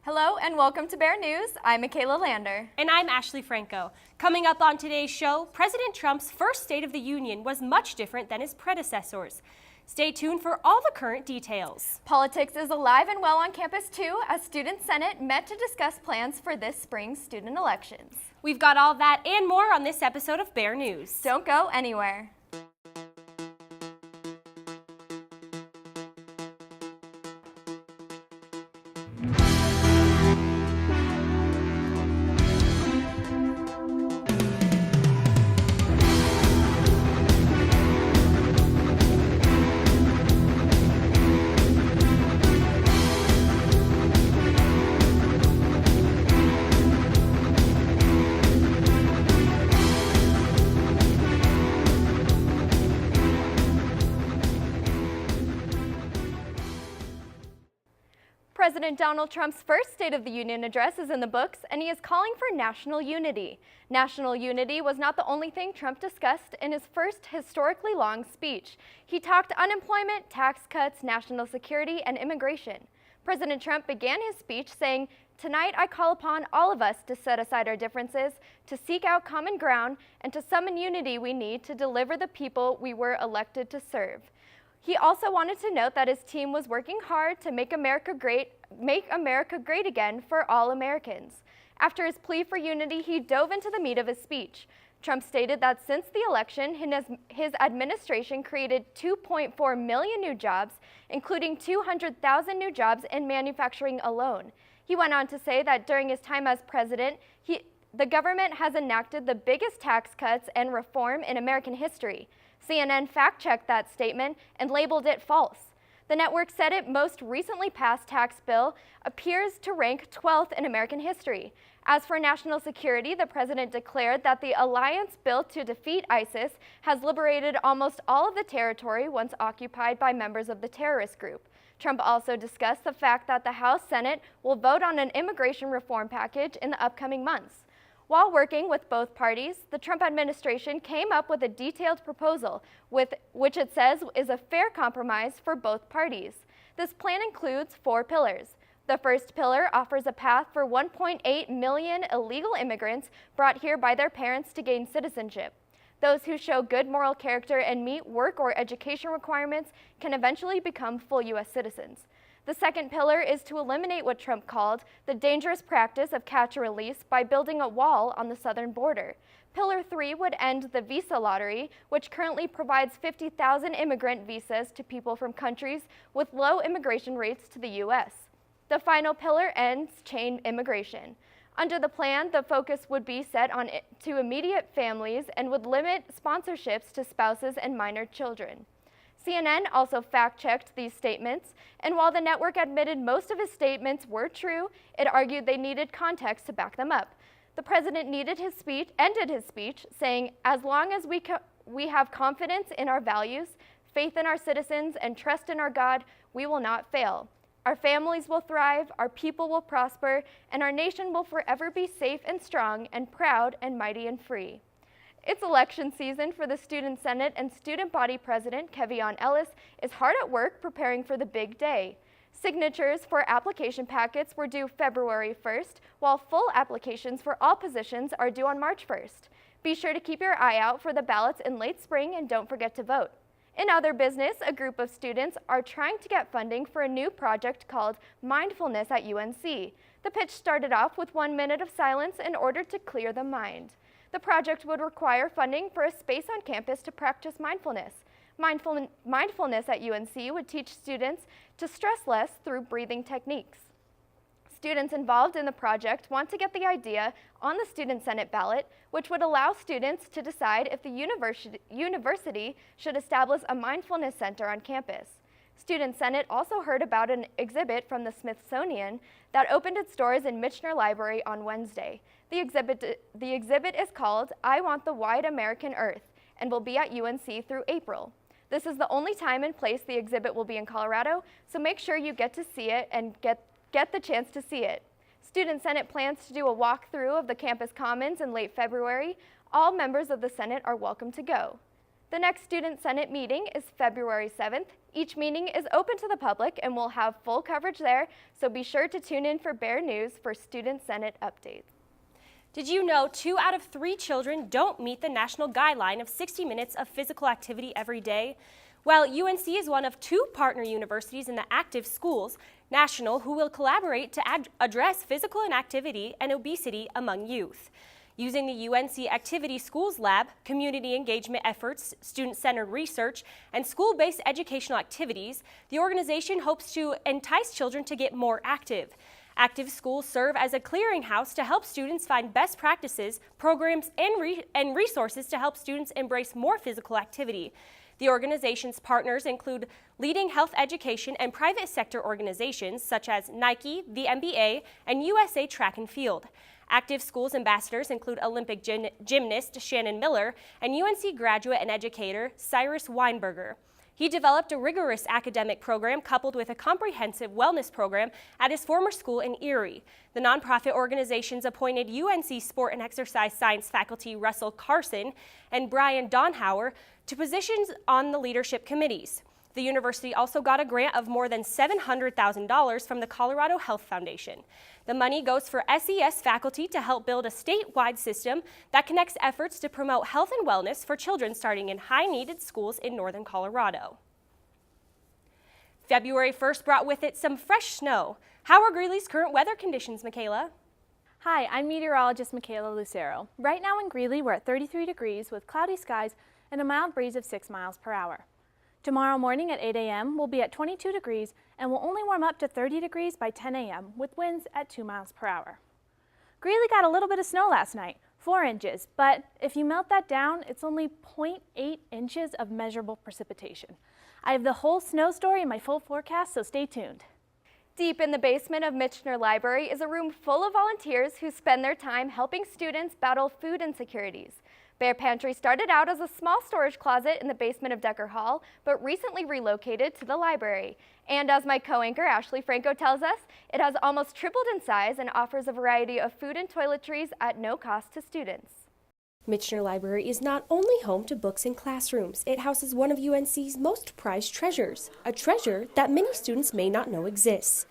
Hello and welcome to Bear News. I'm Michaela Lander. And I'm Ashley Franco. Coming up on today's show, President Trump's first State of the Union was much different than his predecessors. Stay tuned for all the current details. Politics is alive and well on campus too, as Student Senate met to discuss plans for this spring's student elections. We've got all that and more on this episode of Bear News. Don't go anywhere. President Donald Trump's first State of the Union address is in the books, and he is calling for national unity. National unity was not the only thing Trump discussed in his first historically long speech. He talked unemployment, tax cuts, national security, and immigration. President Trump began his speech saying, "Tonight I call upon all of us to set aside our differences, to seek out common ground, and to summon unity we need to deliver the people we were elected to serve." He also wanted to note that his team was working hard to make America great again for all Americans. After his plea for unity, he dove into the meat of his speech. Trump stated that since the election, his administration created 2.4 million new jobs, including 200,000 new jobs in manufacturing alone. He went on to say that during his time as president, the government has enacted the biggest tax cuts and reform in American history. CNN fact-checked that statement and labeled it false. The network said its most recently passed tax bill appears to rank 12th in American history. As for national security, the president declared that the alliance built to defeat ISIS has liberated almost all of the territory once occupied by members of the terrorist group. Trump also discussed the fact that the House Senate will vote on an immigration reform package in the upcoming months. While working with both parties, the Trump administration came up with a detailed proposal, which it says is a fair compromise for both parties. This plan includes 4 pillars. The first pillar offers a path for 1.8 million illegal immigrants brought here by their parents to gain citizenship. Those who show good moral character and meet work or education requirements can eventually become full U.S. citizens. The second pillar is to eliminate what Trump called the dangerous practice of catch and release by building a wall on the southern border. Pillar 3 would end the visa lottery, which currently provides 50,000 immigrant visas to people from countries with low immigration rates to the U.S. The final pillar ends chain immigration. Under the plan, the focus would be set on to immediate families and would limit sponsorships to spouses and minor children. CNN also fact-checked these statements, and while the network admitted most of his statements were true, it argued they needed context to back them up. The president ended his speech saying, "As long as we have confidence in our values, faith in our citizens, and trust in our God, we will not fail. Our families will thrive, our people will prosper, and our nation will forever be safe and strong and proud and mighty and free." It's election season for the Student Senate, and Student Body President Kevion Ellis is hard at work preparing for the big day. Signatures for application packets were due February 1st, while full applications for all positions are due on March 1st. Be sure to keep your eye out for the ballots in late spring and don't forget to vote. In other business, a group of students are trying to get funding for a new project called Mindfulness at UNC. The pitch started off with 1 minute of silence in order to clear the mind. The project would require funding for a space on campus to practice mindfulness. Mindfulness at UNC would teach students to stress less through breathing techniques. Students involved in the project want to get the idea on the Student Senate ballot, which would allow students to decide if the university should establish a mindfulness center on campus. Student Senate also heard about an exhibit from the Smithsonian that opened its doors in Michener Library on Wednesday. The exhibit is called "I Want the Wide American Earth" and will be at UNC through April. This is the only time and place the exhibit will be in Colorado, so make sure you get to see it and get the chance to see it. Student Senate plans to do a walkthrough of the campus commons in late February. All members of the Senate are welcome to go. The next Student Senate meeting is February 7th. Each meeting is open to the public and we'll have full coverage there, so be sure to tune in for BearNews for Student Senate updates. Did you know 2 out of 3 children don't meet the national guideline of 60 minutes of physical activity every day? Well, UNC is one of 2 partner universities in the Active Schools National who will collaborate to address physical inactivity and obesity among youth. Using the UNC Activity Schools Lab, community engagement efforts, student-centered research, and school-based educational activities, the organization hopes to entice children to get more active. Active schools serve as a clearinghouse to help students find best practices, programs, and resources to help students embrace more physical activity. The organization's partners include leading health education and private sector organizations such as Nike, the NBA, and USA Track and Field. Active Schools ambassadors include Olympic gymnast Shannon Miller and UNC graduate and educator Cyrus Weinberger. He developed a rigorous academic program coupled with a comprehensive wellness program at his former school in Erie. The nonprofit organizations appointed UNC Sport and Exercise Science faculty Russell Carson and Brian Donhauer to positions on the leadership committees. The university also got a grant of more than $700,000 from the Colorado Health Foundation. The money goes for SES faculty to help build a statewide system that connects efforts to promote health and wellness for children starting in high-needed schools in northern Colorado. February 1st brought with it some fresh snow. How are Greeley's current weather conditions, Michaela? Hi, I'm meteorologist Michaela Lucero. Right now in Greeley, we're at 33 degrees with cloudy skies and a mild breeze of 6 miles per hour. Tomorrow morning at 8 a.m. we'll be at 22 degrees and will only warm up to 30 degrees by 10 a.m. with winds at 2 miles per hour. Greeley got a little bit of snow last night, 4 inches, but if you melt that down, it's only 0.8 inches of measurable precipitation. I have the whole snow story in my full forecast, so stay tuned. Deep in the basement of Michener Library is a room full of volunteers who spend their time helping students battle food insecurities. Bear Pantry started out as a small storage closet in the basement of Decker Hall, but recently relocated to the library. And as my co-anchor Ashley Franco tells us, it has almost tripled in size and offers a variety of food and toiletries at no cost to students. Michener Library is not only home to books and classrooms, it houses one of UNC's most prized treasures, a treasure that many students may not know exists.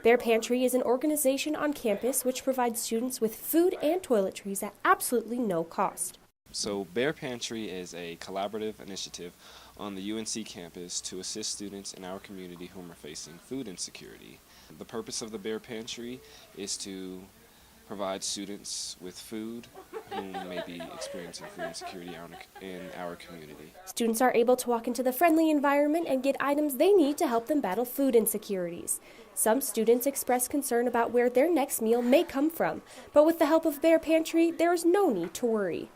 Bear Pantry is an organization on campus which provides students with food and toiletries at absolutely no cost. So Bear Pantry is a collaborative initiative on the UNC campus to assist students in our community who are facing food insecurity. The purpose of the Bear Pantry is to provide students with food who may be experiencing food insecurity in our community. Students are able to walk into the friendly environment and get items they need to help them battle food insecurities. Some students express concern about where their next meal may come from, but with the help of Bear Pantry, there is no need to worry.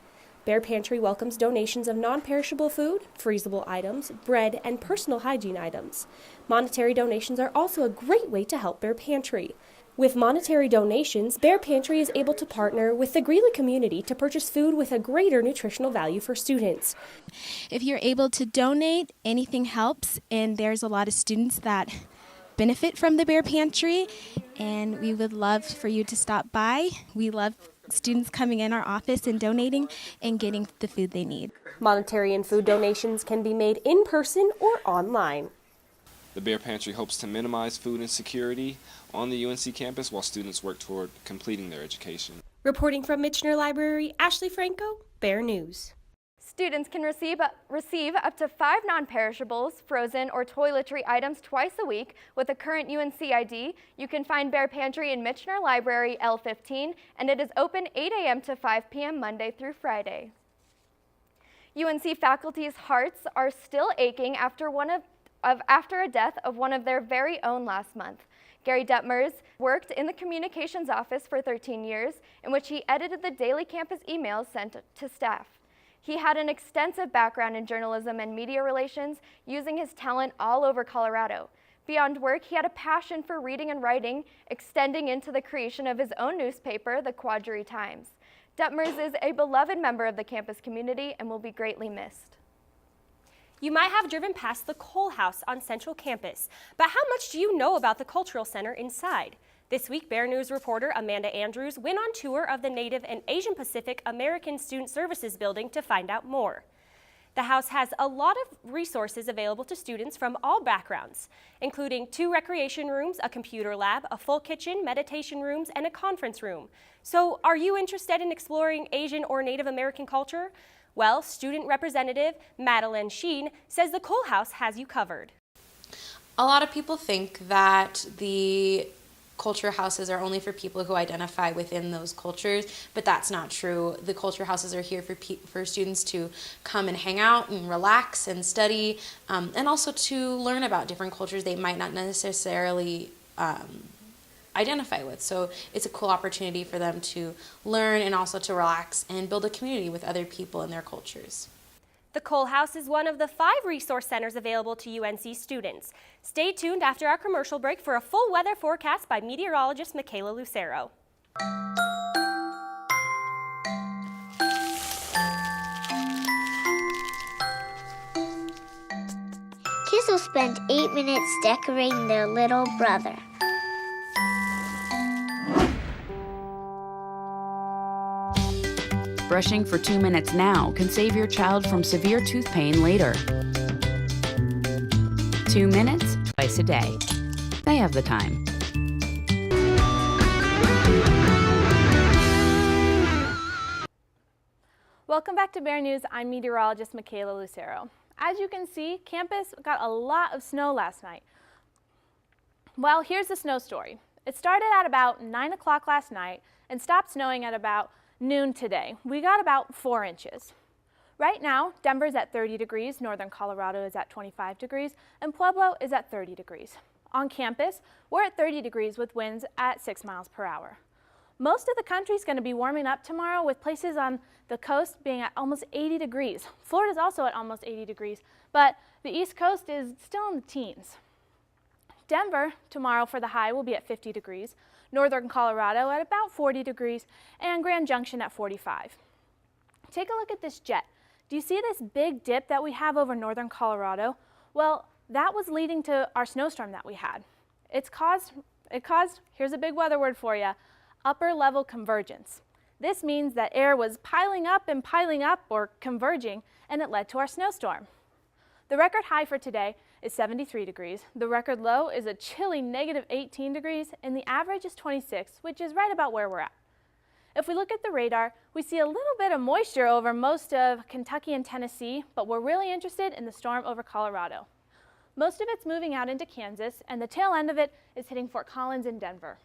Bear Pantry welcomes donations of non-perishable food, freezable items, bread, and personal hygiene items. Monetary donations are also a great way to help Bear Pantry. With monetary donations, Bear Pantry is able to partner with the Greeley community to purchase food with a greater nutritional value for students. If you're able to donate, anything helps, and there's a lot of students that benefit from the Bear Pantry, and we would love for you to stop by. We love students coming in our office and donating and getting the food they need. Monetary and food donations can be made in person or online. The Bear Pantry hopes to minimize food insecurity on the UNC campus while students work toward completing their education. Reporting from Michener Library, Ashley Franco, Bear News. Students can receive up to 5 non-perishables, frozen, or toiletry items twice a week with a current UNC ID. You can find Bear Pantry in Michener Library L15, and it is open 8 a.m. to 5 p.m. Monday through Friday. UNC faculty's hearts are still aching after a death of one of their very own last month. Gary Detmers worked in the communications office for 13 years, in which he edited the daily campus emails sent to staff. He had an extensive background in journalism and media relations, using his talent all over Colorado. Beyond work, he had a passion for reading and writing, extending into the creation of his own newspaper, the Quadri Times. Detmers is a beloved member of the campus community and will be greatly missed. You might have driven past the Cole House on Central Campus, but how much do you know about the Cultural Center inside? This week, Bear News reporter Amanda Andrews went on tour of the Native and Asian Pacific American Student Services building to find out more. The house has a lot of resources available to students from all backgrounds, including 2 recreation rooms, a computer lab, a full kitchen, meditation rooms, and a conference room. So are you interested in exploring Asian or Native American culture? Well, student representative Madeline Sheen says the Cole House has you covered. A lot of people think that the culture houses are only for people who identify within those cultures, but that's not true. The culture houses are here for students to come and hang out and relax and study, and also to learn about different cultures they might not necessarily identify with. So it's a cool opportunity for them to learn and also to relax and build a community with other people in their cultures. The Cole House is one of the 5 resource centers available to UNC students. Stay tuned after our commercial break for a full weather forecast by meteorologist Michaela Lucero. Kids will spend 8 minutes decorating their little brother. Brushing for 2 minutes now can save your child from severe tooth pain later. 2 minutes, twice a day. They have the time. Welcome back to Bear News. I'm meteorologist Michaela Lucero. As you can see, campus got a lot of snow last night. Well, here's the snow story. It started at about 9 o'clock last night and stopped snowing at about noon today. We got about 4 inches. Right now, Denver's at 30 degrees, northern Colorado is at 25 degrees, and Pueblo is at 30 degrees. On campus, we're at 30 degrees with winds at 6 miles per hour. Most of the country is going to be warming up tomorrow, with places on the coast being at almost 80 degrees. Florida's also at almost 80 degrees, but the East Coast is still in the teens. Denver tomorrow for the high will be at 50 degrees, northern Colorado at about 40 degrees, and Grand Junction at 45. Take a look at this jet. Do you see this big dip that we have over northern Colorado? Well, that was leading to our snowstorm that we had. It caused, here's a big weather word for you, upper level convergence. This means that air was piling up or converging, and it led to our snowstorm. The record high for today is 73 degrees. The record low is a chilly negative 18 degrees, and the average is 26, which is right about where we're at. If we look at the radar, we see a little bit of moisture over most of Kentucky and Tennessee, but we're really interested in the storm over Colorado. Most of it's moving out into Kansas, and the tail end of it is hitting Fort Collins and Denver.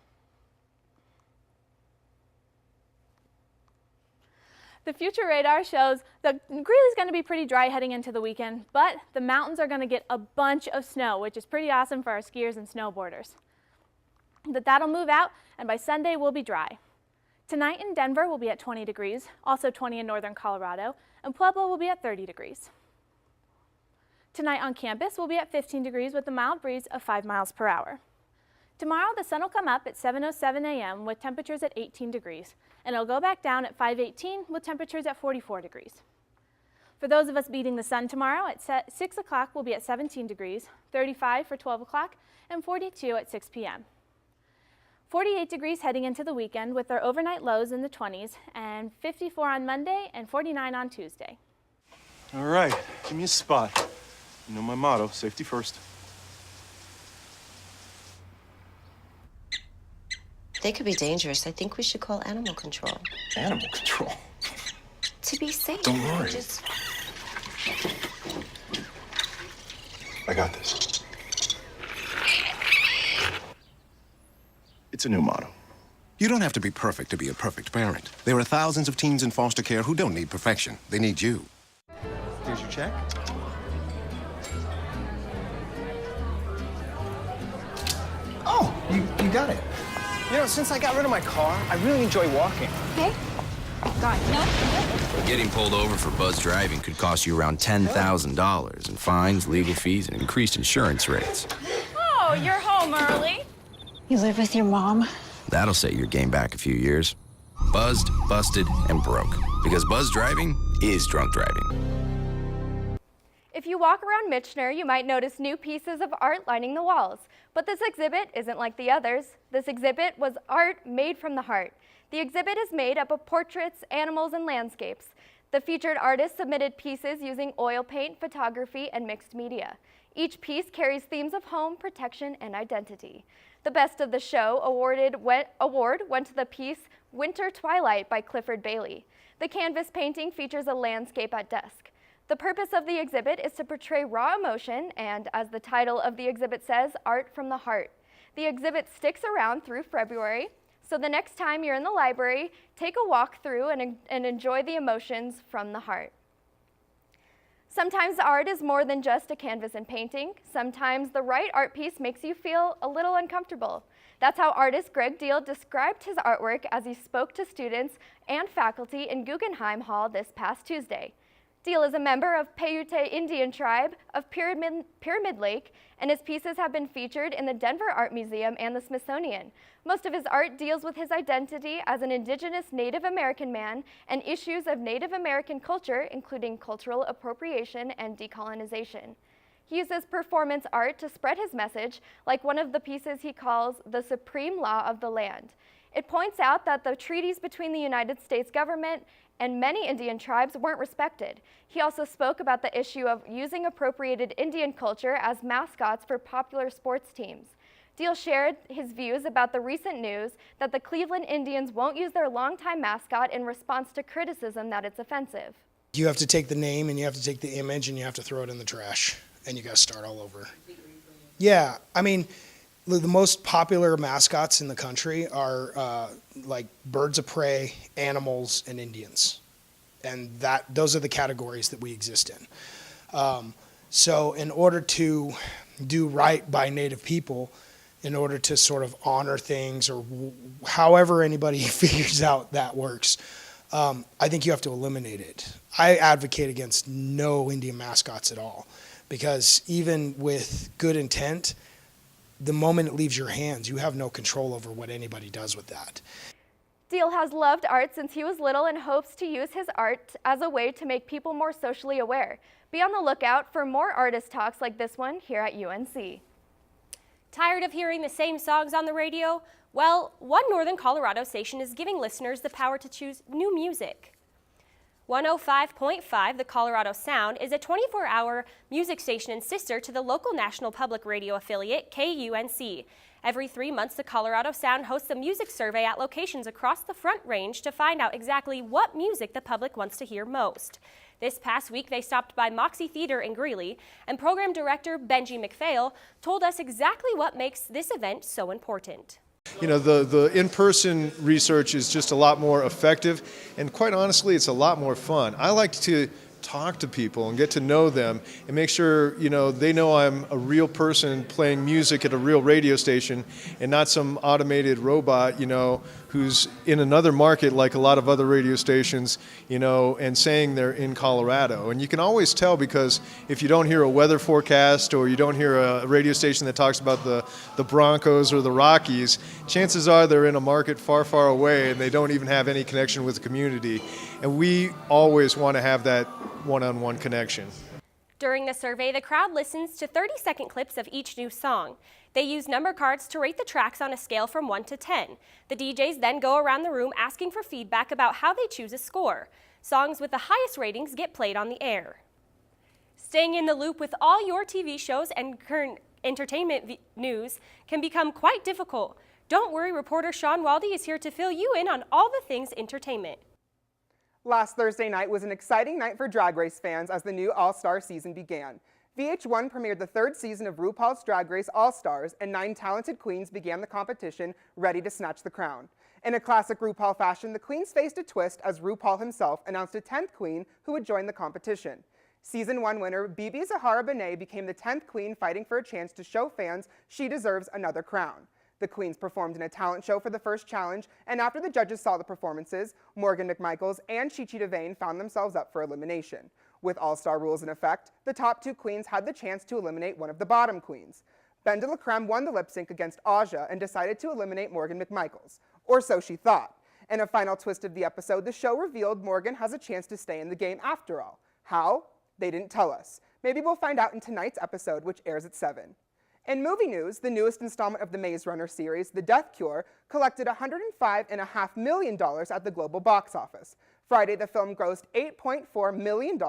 The future radar shows that Greeley's going to be pretty dry heading into the weekend, but the mountains are going to get a bunch of snow, which is pretty awesome for our skiers and snowboarders. That'll move out, and by Sunday we'll be dry. Tonight in Denver we'll be at 20 degrees, also 20 in northern Colorado, and Pueblo will be at 30 degrees. Tonight on campus we'll be at 15 degrees with a mild breeze of 5 miles per hour. Tomorrow the sun will come up at 7:07 a.m. with temperatures at 18 degrees, and it'll go back down at 5:18 with temperatures at 44 degrees. For those of us beating the sun tomorrow, at 6 o'clock we'll be at 17 degrees, 35 for 12 o'clock, and 42 at 6 p.m. 48 degrees heading into the weekend with our overnight lows in the 20s, and 54 on Monday and 49 on Tuesday. All right, give me a spot. You know my motto, safety first. They could be dangerous. I think we should call animal control. Animal control? To be safe. Don't worry. I got this. It's a new motto. You don't have to be perfect to be a perfect parent. There are thousands of teens in foster care who don't need perfection. They need you. Here's your check. Oh, you got it. You know, since I got rid of my car, I really enjoy walking. Okay. Got it. No. Getting pulled over for buzz driving could cost you around $10,000 in fines, legal fees, and increased insurance rates. Oh, you're home early. You live with your mom? That'll set your game back a few years. Buzzed, busted, and broke. Because buzz driving is drunk driving. If you walk around Michener, you might notice new pieces of art lining the walls. But this exhibit isn't like the others. This exhibit was art made from the heart. The exhibit is made up of portraits, animals, and landscapes. The featured artists submitted pieces using oil paint, photography, and mixed media. Each piece carries themes of home, protection, and identity. The Best of the Show award went to the piece Winter Twilight by Clifford Bailey. The canvas painting features a landscape at dusk. The purpose of the exhibit is to portray raw emotion and, as the title of the exhibit says, art from the heart. The exhibit sticks around through February, so the next time you're in the library, take a walk through and enjoy the emotions from the heart. Sometimes art is more than just a canvas and painting. Sometimes the right art piece makes you feel a little uncomfortable. That's how artist Greg Deal described his artwork as he spoke to students and faculty in Guggenheim Hall this past Tuesday. Deal is a member of Paiute Indian tribe of Pyramid Lake, and his pieces have been featured in the Denver Art Museum and the Smithsonian. Most of his art deals with his identity as an indigenous Native American man and issues of Native American culture, including cultural appropriation and decolonization. He uses performance art to spread his message, like one of the pieces he calls the supreme law of the land. It points out that the treaties between the United States government and many Indian tribes weren't respected. He also spoke about the issue of using appropriated Indian culture as mascots for popular sports teams. Deal shared his views about the recent news that the Cleveland Indians won't use their longtime mascot in response to criticism that it's offensive. You have to take the name and you have to take the image and you have to throw it in the trash and you got to start all over. Yeah, I mean, the most popular mascots in the country are like birds of prey, animals, and Indians. And those are the categories that we exist in. So in order to do right by Native people, in order to sort of honor things or however anybody figures out that works, I think you have to eliminate it. I advocate against no Indian mascots at all, because even with good intent, the moment it leaves your hands, you have no control over what anybody does with that. Deal has loved art since he was little and hopes to use his art as a way to make people more socially aware. Be on the lookout for more artist talks like this one here at UNC. Tired of hearing the same songs on the radio? Well, one Northern Colorado station is giving listeners the power to choose new music. 105.5 The Colorado Sound is a 24-hour music station and sister to the local National Public Radio affiliate, KUNC. Every 3 months, the Colorado Sound hosts a music survey at locations across the Front Range to find out exactly what music the public wants to hear most. This past week, they stopped by Moxie Theater in Greeley, and program director Benji McPhail told us exactly what makes this event so important. You know, the in-person research is just a lot more effective, and quite honestly, it's a lot more fun. I like to talk to people and get to know them and make sure, you know, they know I'm a real person playing music at a real radio station and not some automated robot, you know, who's in another market like a lot of other radio stations, you know, and saying they're in Colorado. And you can always tell, because if you don't hear a weather forecast or you don't hear a radio station that talks about the Broncos or the Rockies, chances are they're in a market far, far away and they don't even have any connection with the community. And we always want to have that one-on-one connection. During the survey, the crowd listens to 30-second clips of each new song. They use number cards to rate the tracks on a scale from 1 to 10. The DJs then go around the room asking for feedback about how they choose a score. Songs with the highest ratings get played on the air. Staying in the loop with all your TV shows and current entertainment news can become quite difficult. Don't worry, reporter Sean Waldy is here to fill you in on all the things entertainment. Last Thursday night was an exciting night for Drag Race fans as the new All-Star season began. VH1 premiered the third season of RuPaul's Drag Race All-Stars, and 9 talented queens began the competition, ready to snatch the crown. In a classic RuPaul fashion, the queens faced a twist as RuPaul himself announced a 10th queen who would join the competition. Season 1 winner Bibi Zahara Benet became the 10th queen, fighting for a chance to show fans she deserves another crown. The queens performed in a talent show for the first challenge, and after the judges saw the performances, Morgan McMichaels and Chi Chi DeVayne found themselves up for elimination. With all-star rules in effect, the top 2 queens had the chance to eliminate one of the bottom queens. Ben de la Creme won the lip sync against Aja and decided to eliminate Morgan McMichaels, or so she thought. In a final twist of the episode, the show revealed Morgan has a chance to stay in the game after all. How? They didn't tell us. Maybe we'll find out in tonight's episode, which airs at 7. In movie news, the newest installment of the Maze Runner series, The Death Cure, collected $105.5 million at the global box office. Friday, the film grossed $8.4 million,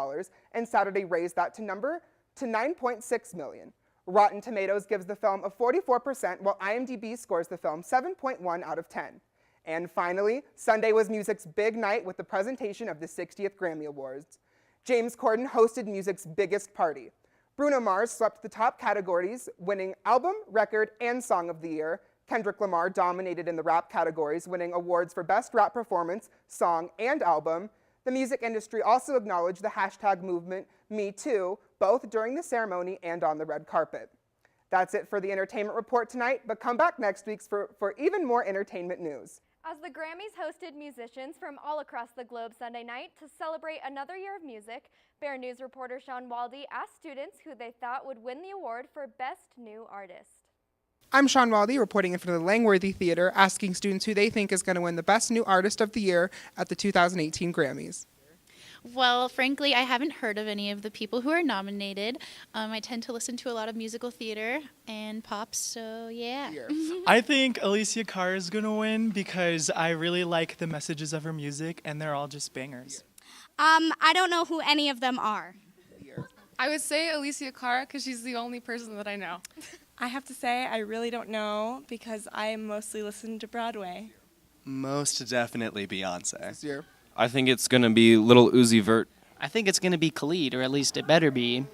and Saturday raised that number to $9.6 million. Rotten Tomatoes gives the film a 44%, while IMDb scores the film 7.1 out of 10. And finally, Sunday was music's big night with the presentation of the 60th Grammy Awards. James Corden hosted music's biggest party. Bruno Mars swept the top categories, winning Album, Record, and Song of the Year. Kendrick Lamar dominated in the rap categories, winning awards for Best Rap Performance, Song, and Album. The music industry also acknowledged the hashtag movement #MeToo, both during the ceremony and on the red carpet. That's it for the entertainment report tonight, but come back next week for even more entertainment news. As the Grammys hosted musicians from all across the globe Sunday night to celebrate another year of music, BearNews reporter Sean Waldy asked students who they thought would win the award for Best New Artist. I'm Sean Waldy, reporting in for the Langworthy Theater, asking students who they think is going to win the Best New Artist of the Year at the 2018 Grammys. Well, frankly, I haven't heard of any of the people who are nominated. I tend to listen to a lot of musical theater and pop, so yeah. I think Alicia Cara is going to win because I really like the messages of her music, and they're all just bangers. I don't know who any of them are. I would say Alicia Cara because she's the only person that I know. I have to say I really don't know because I mostly listen to Broadway. Most definitely Beyonce. I think it's going to be Lil Uzi Vert. I think it's going to be Khalid, or at least it better be.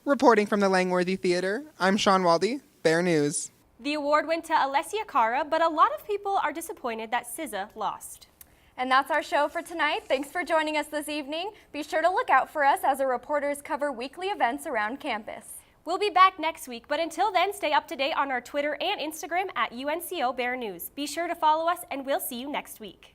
Reporting from the Langworthy Theater, I'm Sean Waldy, BearNews. The award went to Alessia Cara, but a lot of people are disappointed that SZA lost. And that's our show for tonight. Thanks for joining us this evening. Be sure to look out for us as our reporters cover weekly events around campus. We'll be back next week, but until then, stay up to date on our Twitter and Instagram at UNCO Bear News. Be sure to follow us, and we'll see you next week.